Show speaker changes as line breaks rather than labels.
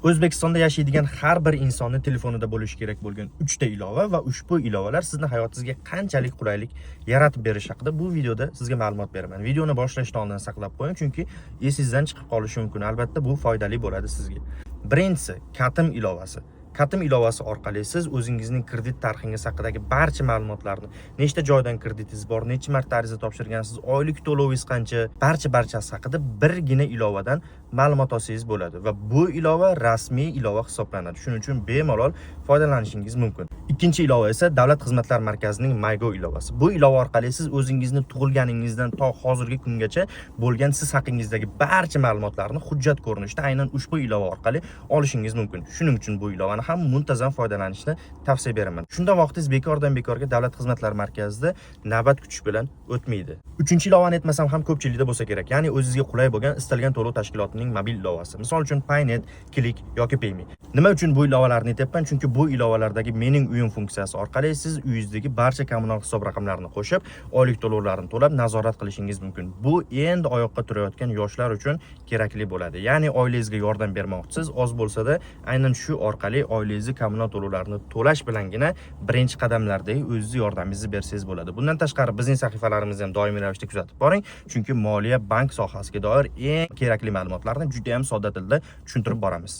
O'zbekistonda yashaydigan har bir insonning telefonida bo'lishi kerak bo'lgan 3 ta ilova va ushbu ilovalar sizni hayotingizga qanchalik qulaylik yaratib berishi haqida bu videoda sizga ma'lumot beraman. Videoni boshlashdan oldin saqlab qo'ying, chunki esingizdan chiqib qolishi mumkin. Albatta bu foydali bo'ladi sizga. Birinchisi, Katim ilovasi. Katim ilovasi orqali siz o'zingizning kredit tarixingiz haqidagi barcha ma'lumotlarni, nechta joydan kreditingiz bor, necha marta ariza topshirgansiz, oylik to'lovingiz qancha, barchasi haqida birgina ilovadan ma'lumot olsangiz bo'ladi va bu ilova rasmiy ilova hisoblanadi. Shuning uchun bemalol foydalanishingiz mumkin. Ikkinchi ilova esa Davlat xizmatlar markazining MyGo ilovasi. Bu ilova orqali siz o'zingizni tug'ilganingizdan to hozirgi kungacha bo'lgan siz haqingizdagi barcha ma'lumotlarni hujjat ko'rinishida aynan ushbu ilova orqali olishingiz mumkin. Shuning uchun bu ilovani ham muntazam foydalanishni tavsiya beraman. Shunda vaqtingiz bekordan bekorga Davlat xizmatlar markazida navbat kutish bilan o'tmaydi. Uchinchi ilovani aytmasam ham ko'pchilikda bo'lsa kerak. Ya'ni o'zingizga qulay bo'lgan istalgan to'lov tashkilotining mobil ilovasi. Misol uchun Paynet, Click yoki Payme. Nima uchun bu ilovalarni aytyapman? Chunki bu ilovalardagi mening uyim funksiyasi orqali siz uyingizdagi barcha kommunal hisob raqamlarini qo'shib, oylik to'lovlarni to'lab nazorat qilishingiz mumkin. Bu endi oyoqqa turayotgan yoshlar uchun kerakli bo'ladi. Ya'ni oilangizga yordam bermoqchisiz, oz bo'lsa-da, aynan shu orqali oilangizni kommunal to'lovlarini to'lash bilangina birinchi qadamlardagi o'zingiz yordamingizni bersangiz bo'ladi. Bundan tashqari bizning sahifalarimizni ham doimiy ravishda kuzatib boring, chunki moliya bank sohasiga doir eng kerakli ma'lumotlarni juda ham sodda tilda tushuntirib boramiz.